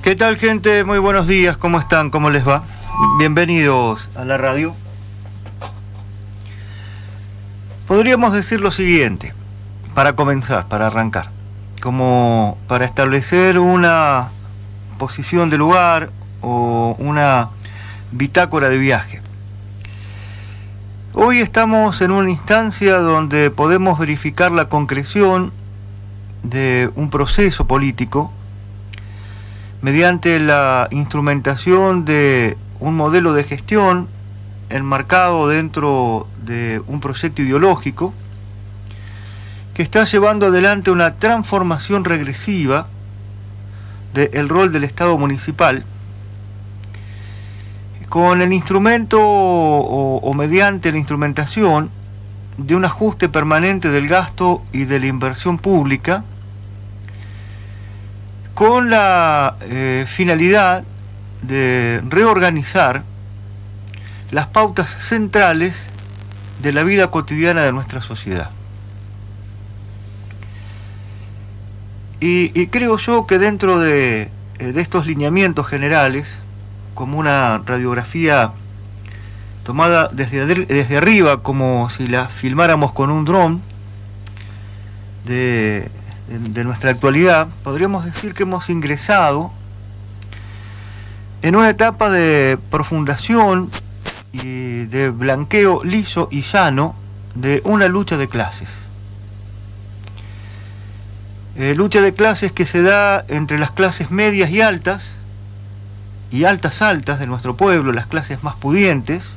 ¿Qué tal, gente? Muy buenos días, ¿cómo están? ¿Cómo les va? Bienvenidos a la radio. Podríamos decir lo siguiente, para comenzar, para arrancar, como para establecer una posición de lugar o una bitácora de viaje. Hoy estamos en una instancia donde podemos verificar la concreción de un proceso político mediante la instrumentación de un modelo de gestión enmarcado dentro de un proyecto ideológico que está llevando adelante una transformación regresiva del rol del Estado municipal con el instrumento o mediante la instrumentación de un ajuste permanente del gasto y de la inversión pública con la finalidad de reorganizar las pautas centrales de la vida cotidiana de nuestra sociedad. Y creo yo que dentro de estos lineamientos generales, como una radiografía tomada desde arriba, como si la filmáramos con un dron de nuestra actualidad, podríamos decir que hemos ingresado en una etapa de profundación y de blanqueo liso y llano de una lucha de clases. Lucha de clases que se da entre las clases medias y altas de nuestro pueblo, las clases más pudientes,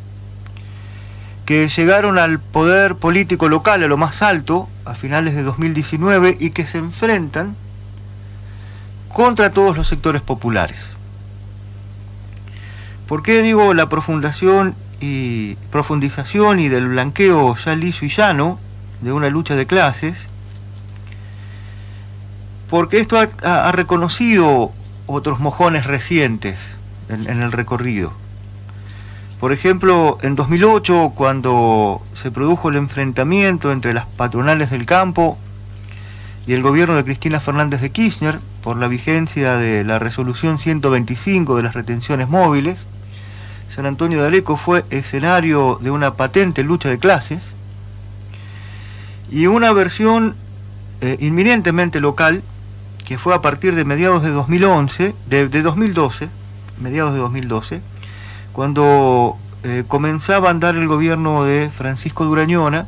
que llegaron al poder político local, a lo más alto, a finales de 2019, y que se enfrentan contra todos los sectores populares. ¿Por qué digo la profundización y del blanqueo ya liso y llano de una lucha de clases? Porque esto ha reconocido otros mojones recientes en el recorrido. Por ejemplo, en 2008, cuando se produjo el enfrentamiento entre las patronales del campo y el gobierno de Cristina Fernández de Kirchner por la vigencia de la resolución 125 de las retenciones móviles, San Antonio de Areco fue escenario de una patente lucha de clases y una versión inminentemente local que fue a partir de mediados de 2012, cuando comenzaba a andar el gobierno de Francisco de Urañona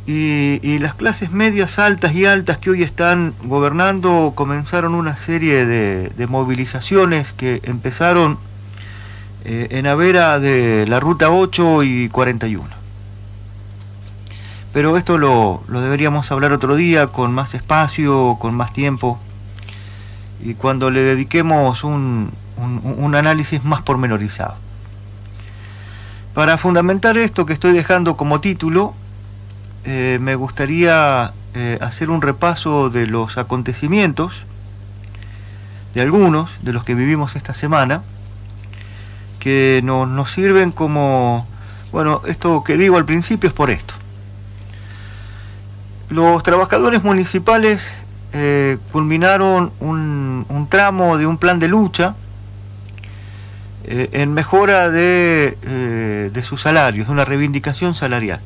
y las clases medias, altas y altas que hoy están gobernando comenzaron una serie de movilizaciones que empezaron en la vera de la Ruta 8 y 41. Pero esto lo deberíamos hablar otro día, con más espacio, con más tiempo, y cuando le dediquemos un análisis más pormenorizado. Para fundamentar esto que estoy dejando como título, me gustaría hacer un repaso de los acontecimientos, de algunos de los que vivimos esta semana, que nos sirven como, bueno, esto que digo al principio es por esto. Los trabajadores municipales culminaron un tramo de un plan de lucha en mejora de sus salarios, de una reivindicación salarial.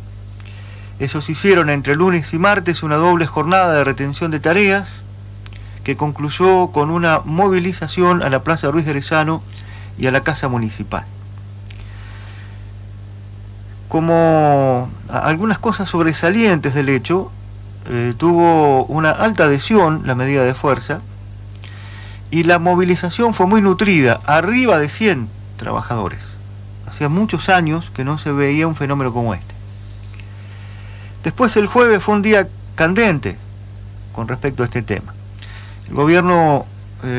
Esos hicieron entre lunes y martes una doble jornada de retención de tareas que concluyó con una movilización a la Plaza Ruiz de Arellano y a la Casa Municipal. Como algunas cosas sobresalientes del hecho, tuvo una alta adhesión la medida de fuerza y la movilización fue muy nutrida, arriba de 100 trabajadores. Hacía muchos años que no se veía un fenómeno como este. Después, el jueves fue un día candente con respecto a este tema. El gobierno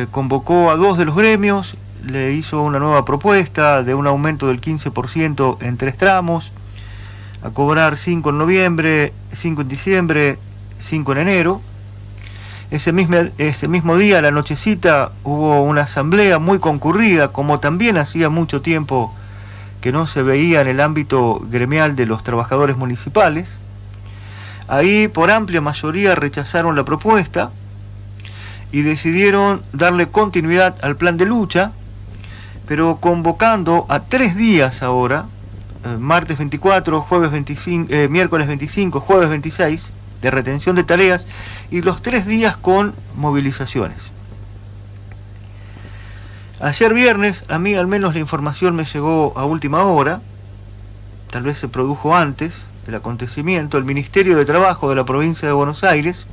convocó a 2 de los gremios, le hizo una nueva propuesta de un aumento del 15% en 3 tramos, a cobrar 5 en noviembre, 5 en diciembre, 5 en enero. Ese mismo día, a la nochecita, hubo una asamblea muy concurrida, como también hacía mucho tiempo que no se veía en el ámbito gremial de los trabajadores municipales. Ahí, por amplia mayoría, rechazaron la propuesta y decidieron darle continuidad al plan de lucha, pero convocando a 3 días ahora, martes 24, jueves 25, miércoles 25, jueves 26, de retención de tareas, y los 3 días con movilizaciones. Ayer viernes, a mí al menos la información me llegó a última hora, tal vez se produjo antes del acontecimiento. El Ministerio de Trabajo de la provincia de Buenos Aires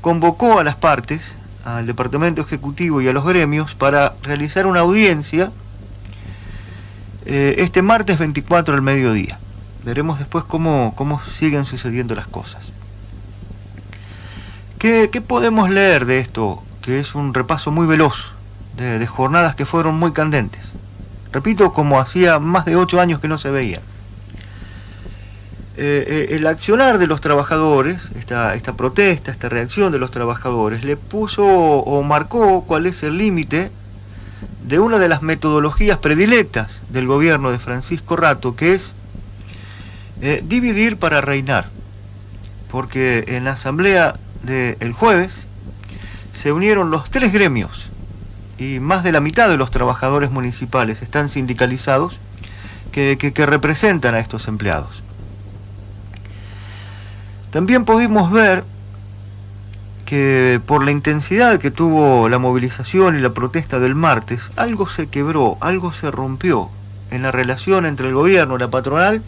convocó a las partes, al Departamento Ejecutivo y a los gremios, para realizar una audiencia este martes 24 al mediodía. Veremos después cómo siguen sucediendo las cosas. ¿Qué podemos leer de esto? Que es un repaso muy veloz de jornadas que fueron muy candentes. Repito, como hacía más de 8 años que no se veía. El accionar de los trabajadores, esta protesta, esta reacción de los trabajadores, le puso o marcó cuál es el límite de una de las metodologías predilectas del gobierno de Francisco Rato, que es dividir para reinar. Porque en la asamblea del jueves se unieron los 3 gremios y más de la mitad de los trabajadores municipales están sindicalizados que representan a estos empleados. También pudimos ver que por la intensidad que tuvo la movilización y la protesta del martes, algo se quebró, algo se rompió en la relación entre el gobierno, la patronal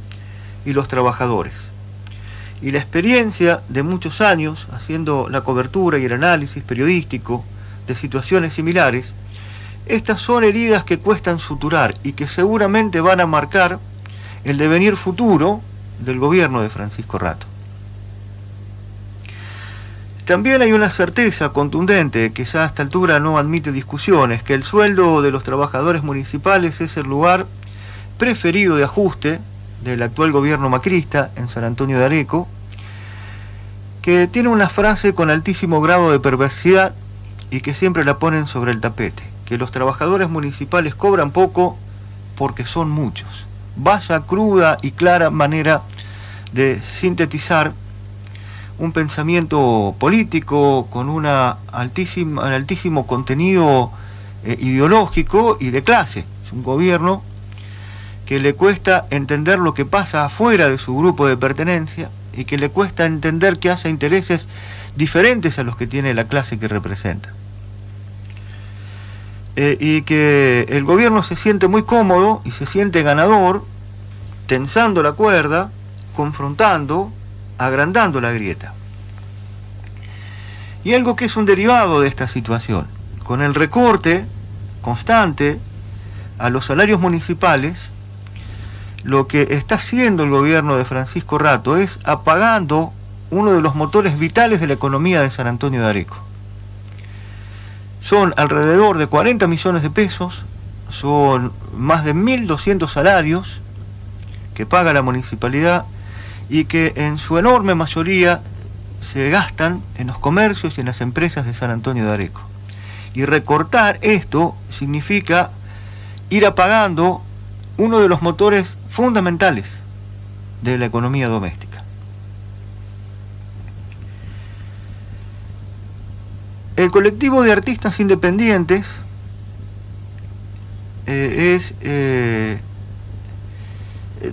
y los trabajadores. Y la experiencia de muchos años haciendo la cobertura y el análisis periodístico de situaciones similares, estas son heridas que cuestan suturar y que seguramente van a marcar el devenir futuro del gobierno de Francisco Rato. También hay una certeza contundente que ya a esta altura no admite discusiones, que el sueldo de los trabajadores municipales es el lugar preferido de ajuste del actual gobierno macrista en San Antonio de Areco, que tiene una frase con altísimo grado de perversidad y que siempre la ponen sobre el tapete, que los trabajadores municipales cobran poco porque son muchos. Vaya cruda y clara manera de sintetizar un pensamiento político con un altísimo contenido ideológico y de clase. Es un gobierno que le cuesta entender lo que pasa afuera de su grupo de pertenencia y que le cuesta entender que haya intereses diferentes a los que tiene la clase que representa. Y que el gobierno se siente muy cómodo y se siente ganador, tensando la cuerda, confrontando, agrandando la grieta. Y algo que es un derivado de esta situación, con el recorte constante a los salarios municipales, lo que está haciendo el gobierno de Francisco Rato es apagando uno de los motores vitales de la economía de San Antonio de Areco. Son alrededor de 40 millones de pesos, son más de 1.200 salarios que paga la municipalidad y que en su enorme mayoría se gastan en los comercios y en las empresas de San Antonio de Areco. Y recortar esto significa ir apagando uno de los motores fundamentales de la economía doméstica. El colectivo de artistas independientes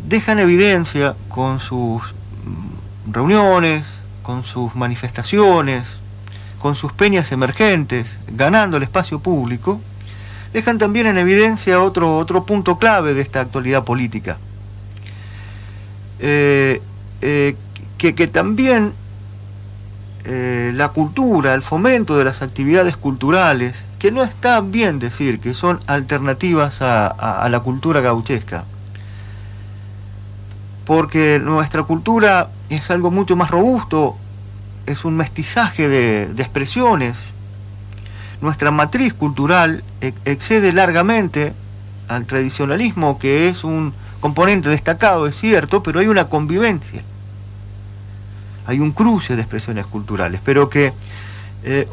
deja en evidencia con sus reuniones, con sus manifestaciones, con sus peñas emergentes, ganando el espacio público, dejan también en evidencia otro punto clave de esta actualidad política. Que también la cultura, el fomento de las actividades culturales, que no está bien decir que son alternativas a la cultura gauchesca, porque nuestra cultura es algo mucho más robusto, es un mestizaje de expresiones. Nuestra matriz cultural excede largamente al tradicionalismo, que es un componente destacado, es cierto, pero hay una convivencia, hay un cruce de expresiones culturales, pero que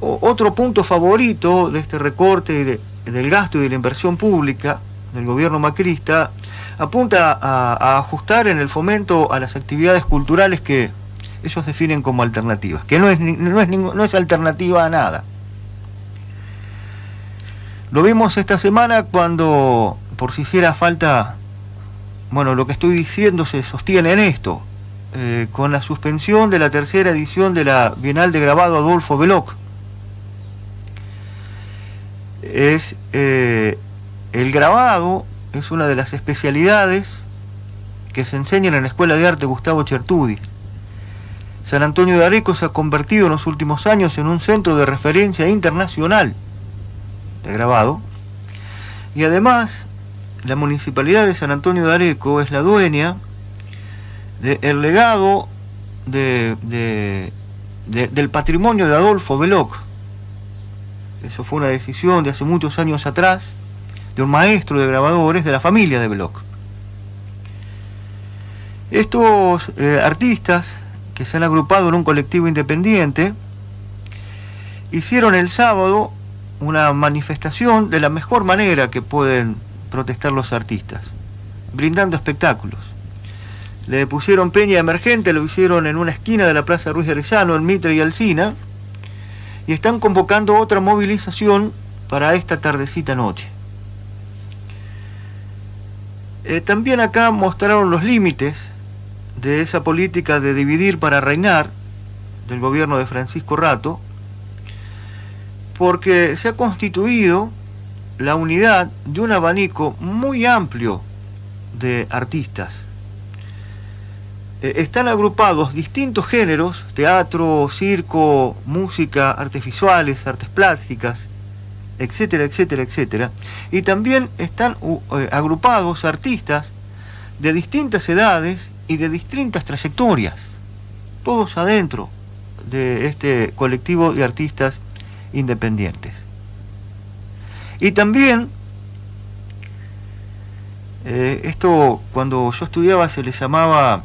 otro punto favorito de este recorte del gasto y de la inversión pública del gobierno macrista apunta a ajustar en el fomento a las actividades culturales que ellos definen como alternativas, que no es alternativa a nada. Lo vimos esta semana cuando, por si hiciera falta, bueno, lo que estoy diciendo se sostiene en esto, con la suspensión de la tercera edición de la Bienal de Grabado Adolfo Belloc. El grabado es una de las especialidades que se enseñan en la Escuela de Arte Gustavo Chertudi. San Antonio de Areco se ha convertido en los últimos años en un centro de referencia internacional de grabado, y además la Municipalidad de San Antonio de Areco es la dueña del legado del patrimonio de Adolfo Belloc. Eso fue una decisión de hace muchos años atrás de un maestro de grabadores de la familia de Belloc. Estos artistas que se han agrupado en un colectivo independiente hicieron el sábado una manifestación de la mejor manera que pueden protestar los artistas, brindando espectáculos. Le pusieron peña emergente, lo hicieron en una esquina de la Plaza Ruiz de Arellano, en Mitre y Alsina, y están convocando otra movilización para esta tardecita noche. También acá mostraron los límites de esa política de dividir para reinar del gobierno de Francisco Rato, porque se ha constituido la unidad de un abanico muy amplio de artistas. Están agrupados distintos géneros: teatro, circo, música, artes visuales, artes plásticas, etcétera, etcétera, etcétera. Y también están agrupados artistas de distintas edades y de distintas trayectorias, todos adentro de este colectivo de artistas independientes. Y también, esto cuando yo estudiaba se le llamaba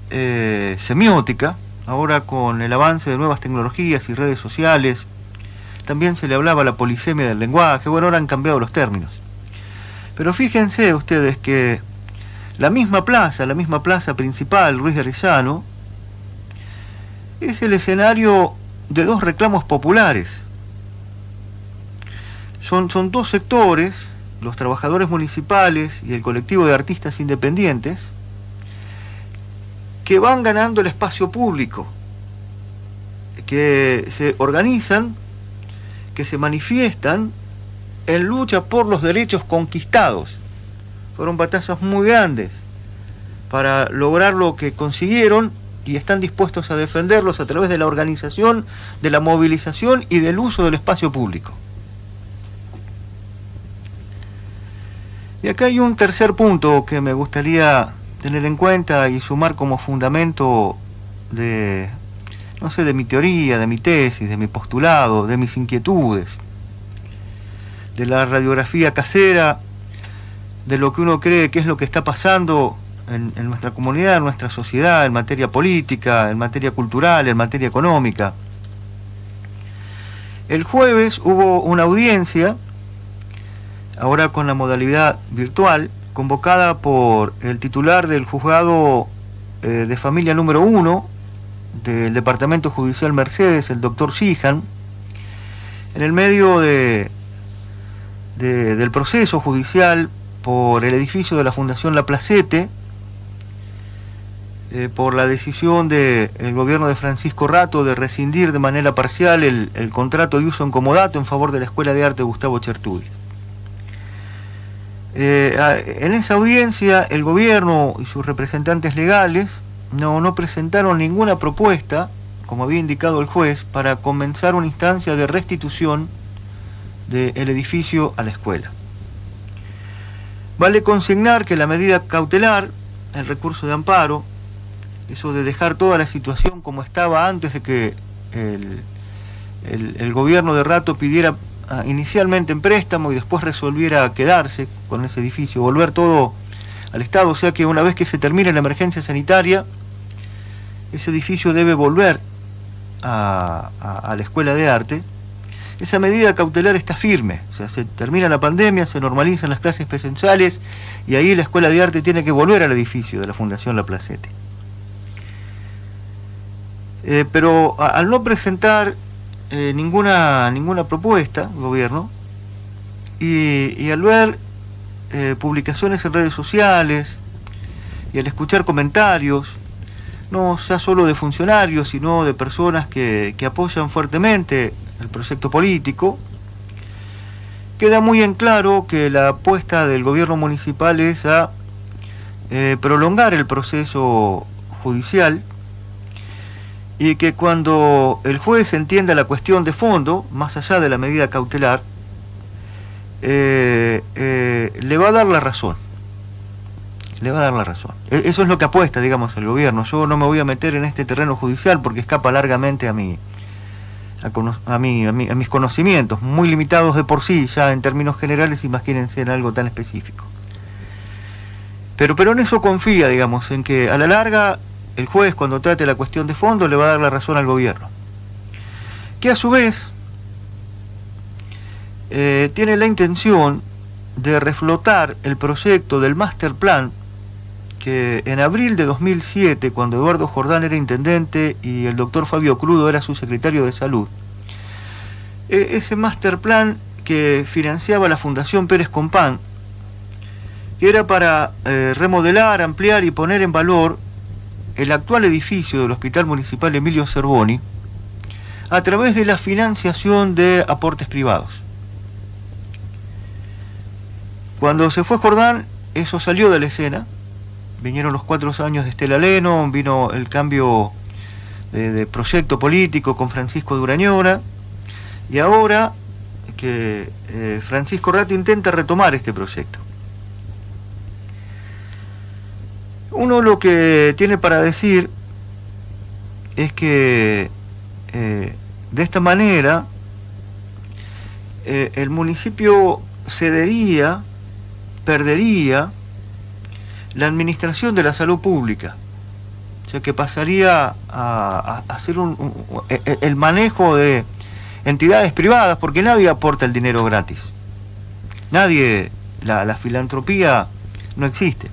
semiótica. Ahora, con el avance de nuevas tecnologías y redes sociales, también se le hablaba la polisemia del lenguaje. Bueno, ahora han cambiado los términos. Pero fíjense ustedes que la misma plaza principal, Ruiz de Arellano, es el escenario de dos reclamos populares. Son dos sectores, los trabajadores municipales y el colectivo de artistas independientes, que van ganando el espacio público, que se organizan, que se manifiestan en lucha por los derechos conquistados. Fueron batallas muy grandes para lograr lo que consiguieron, y están dispuestos a defenderlos a través de la organización, de la movilización y del uso del espacio público. Y acá hay un tercer punto que me gustaría tener en cuenta y sumar como fundamento de, no sé, de mi teoría, de mi tesis, de mi postulado, de mis inquietudes, de la radiografía casera, de lo que uno cree que es lo que está pasando en nuestra comunidad, en nuestra sociedad, en materia política, en materia cultural, en materia económica. El jueves hubo una audiencia, ahora con la modalidad virtual, convocada por el titular del juzgado de familia número 1 del Departamento Judicial Mercedes, el doctor Sijan, en el medio del proceso judicial por el edificio de la Fundación La Placete, por la decisión del gobierno de Francisco Rato de rescindir de manera parcial el contrato de uso en comodato en favor de la Escuela de Arte Gustavo Chertudi. En esa audiencia el gobierno y sus representantes legales no presentaron ninguna propuesta, como había indicado el juez, para comenzar una instancia de restitución del edificio a la escuela. Vale consignar que la medida cautelar, el recurso de amparo, eso de dejar toda la situación como estaba antes de que el gobierno de Rato pidiera inicialmente en préstamo y después resolviera quedarse con ese edificio, volver todo al Estado, o sea que una vez que se termine la emergencia sanitaria, ese edificio debe volver a la Escuela de Arte. Esa medida cautelar está firme, o sea, se termina la pandemia, se normalizan las clases presenciales y ahí la Escuela de Arte tiene que volver al edificio de la Fundación La Placete. Pero al no presentar ninguna propuesta, el gobierno, y al ver publicaciones en redes sociales y al escuchar comentarios, no ya solo de funcionarios, sino de personas que apoyan fuertemente el proyecto político, queda muy en claro que la apuesta del gobierno municipal es a prolongar el proceso judicial, y que cuando el juez entienda la cuestión de fondo, más allá de la medida cautelar, le va a dar la razón. Le va a dar la razón. Eso es lo que apuesta, digamos, el gobierno. Yo no me voy a meter en este terreno judicial porque escapa largamente a mis conocimientos, muy limitados de por sí, ya en términos generales, imagínense en algo tan específico. Pero en eso confía, digamos, en que a la larga el juez, cuando trate la cuestión de fondo, le va a dar la razón al gobierno, que a su vez tiene la intención de reflotar el proyecto del Master Plan que en abril de 2007, cuando Eduardo Jordán era intendente y el doctor Fabio Crudo era su secretario de salud, ese Master Plan que financiaba la Fundación Pérez Compán, que era para remodelar, ampliar y poner en valor el actual edificio del Hospital Municipal Emilio Cervoni a través de la financiación de aportes privados. Cuando se fue Jordán, eso salió de la escena. Vinieron los 4 años de Estela Leno, vino el cambio de proyecto político con Francisco Durañora, y ahora que Francisco Rato intenta retomar este proyecto. Uno lo que tiene para decir es que de esta manera el municipio perdería la administración de la salud pública, o sea que pasaría a hacer el manejo de entidades privadas, porque nadie aporta el dinero gratis. La filantropía no existe.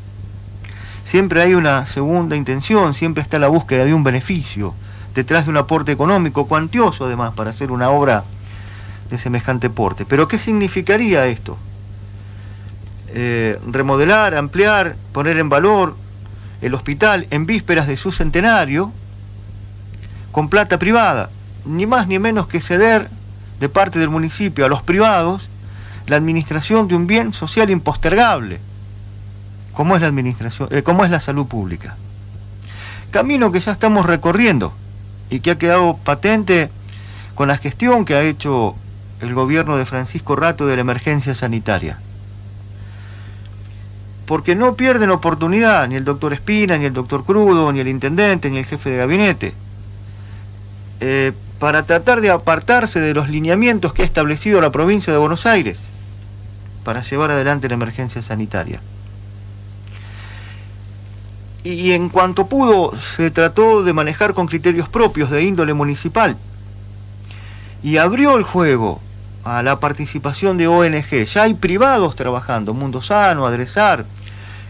Siempre hay una segunda intención, siempre está la búsqueda de un beneficio detrás de un aporte económico, cuantioso además, para hacer una obra de semejante porte. Pero ¿qué significaría esto? Remodelar, ampliar, poner en valor el hospital en vísperas de su centenario con plata privada, ni más ni menos que ceder de parte del municipio a los privados la administración de un bien social impostergable, como es la salud pública. Camino que ya estamos recorriendo y que ha quedado patente con la gestión que ha hecho el gobierno de Francisco Rato de la emergencia sanitaria. Porque no pierden oportunidad ni el doctor Espina, ni el doctor Crudo, ni el intendente, ni el jefe de gabinete, para tratar de apartarse de los lineamientos que ha establecido la provincia de Buenos Aires para llevar adelante la emergencia sanitaria. Y en cuanto pudo, se trató de manejar con criterios propios de índole municipal y abrió el juego a la participación de ONG. Ya hay privados trabajando, Mundo Sano, Adresar,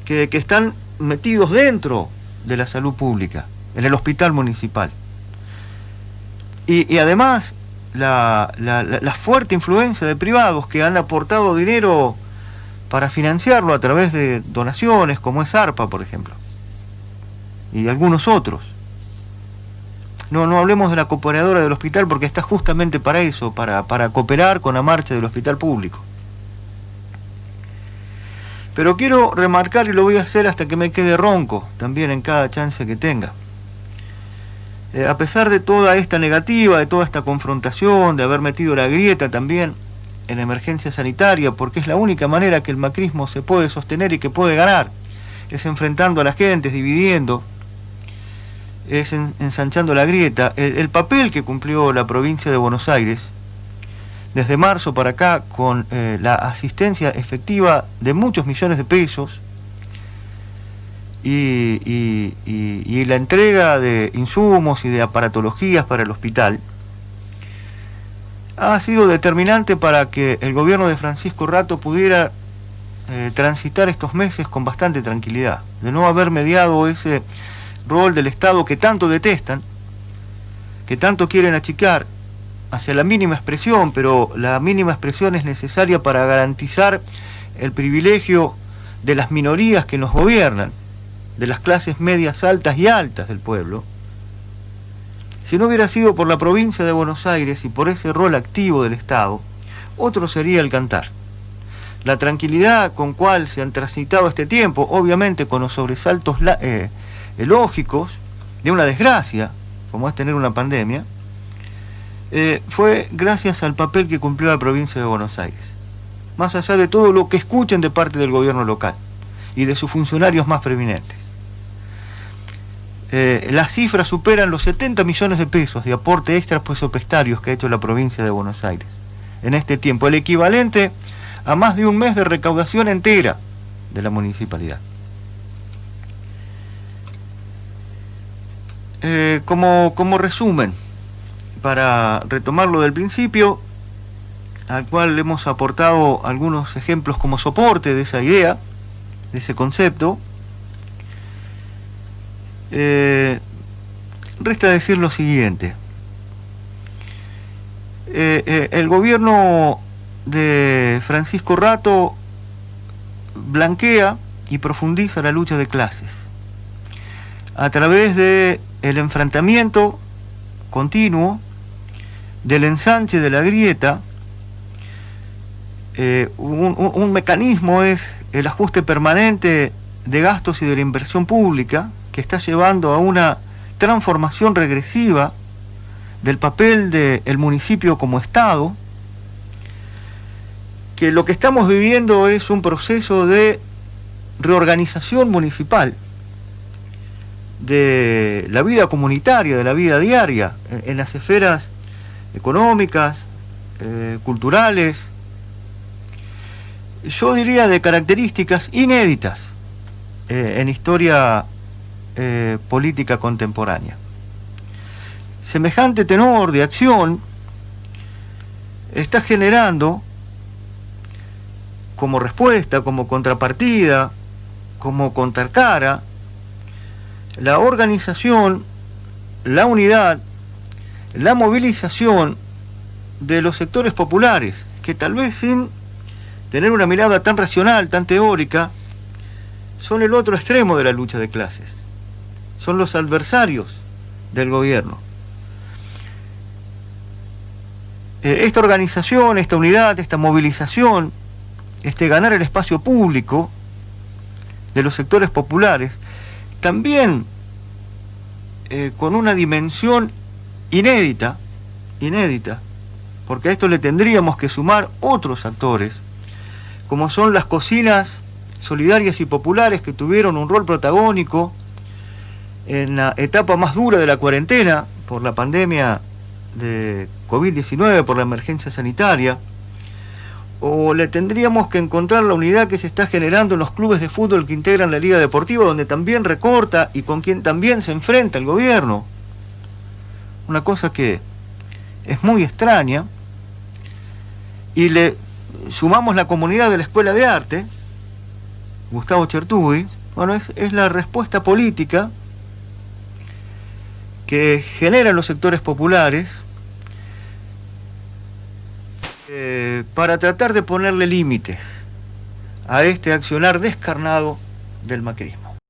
que están metidos dentro de la salud pública, en el hospital municipal. Y además, la fuerte influencia de privados que han aportado dinero para financiarlo a través de donaciones, como es ARPA, por ejemplo, y algunos otros. No hablemos de la cooperadora del hospital, porque está justamente para eso, para cooperar con la marcha del hospital público. Pero quiero remarcar, y lo voy a hacer hasta que me quede ronco, también en cada chance que tenga. A pesar de toda esta negativa, de toda esta confrontación, de haber metido la grieta también en la emergencia sanitaria, porque es la única manera que el macrismo se puede sostener y que puede ganar, es enfrentando a la gente, es dividiendo, es ensanchando la grieta. El papel que cumplió la provincia de Buenos Aires desde marzo para acá, con la asistencia efectiva de muchos millones de pesos y la entrega de insumos y de aparatologías para el hospital, ha sido determinante para que el gobierno de Francisco Rato pudiera transitar estos meses con bastante tranquilidad, de no haber mediado ese rol del Estado que tanto detestan, que tanto quieren achicar hacia la mínima expresión, pero la mínima expresión es necesaria para garantizar el privilegio de las minorías que nos gobiernan, de las clases medias altas y altas del pueblo. Si no hubiera sido por la provincia de Buenos Aires y por ese rol activo del Estado, otro sería el cantar. La tranquilidad con cual se han transitado este tiempo, obviamente con los sobresaltos lógicos de una desgracia, como es tener una pandemia, fue gracias al papel que cumplió la provincia de Buenos Aires, más allá de todo lo que escuchen de parte del gobierno local y de sus funcionarios más preeminentes. Las cifras superan los 70 millones de pesos de aporte extra presupuestarios que ha hecho la provincia de Buenos Aires en este tiempo, el equivalente a más de un mes de recaudación entera de la municipalidad. Como resumen, para retomarlo del principio, al cual hemos aportado algunos ejemplos como soporte de esa idea, de ese concepto, resta decir lo siguiente. El gobierno de Francisco Rato blanquea y profundiza la lucha de clases a través de el enfrentamiento continuo, del ensanche de la grieta. Un mecanismo es el ajuste permanente de gastos y de la inversión pública, que está llevando a una transformación regresiva del papel del municipio como Estado, que lo que estamos viviendo es un proceso de reorganización municipal de la vida comunitaria, de la vida diaria, en las esferas económicas, culturales, yo diría de características inéditas en historia política contemporánea. Semejante tenor de acción está generando como respuesta, como contrapartida, como contracara, la organización, la unidad, la movilización de los sectores populares, que tal vez sin tener una mirada tan racional, tan teórica, son el otro extremo de la lucha de clases, son los adversarios del gobierno. Esta organización, esta unidad, esta movilización, este ganar el espacio público de los sectores populares, también con una dimensión inédita, porque a esto le tendríamos que sumar otros actores, como son las cocinas solidarias y populares que tuvieron un rol protagónico en la etapa más dura de la cuarentena por la pandemia de COVID-19, por la emergencia sanitaria. O le tendríamos que encontrar la unidad que se está generando en los clubes de fútbol que integran la Liga Deportiva, donde también recorta y con quien también se enfrenta el gobierno. Una cosa que es muy extraña. Y le sumamos la comunidad de la Escuela de Arte, Gustavo Chertugui. Bueno, es la respuesta política que generan los sectores populares para tratar de ponerle límites a este accionar descarnado del macrismo.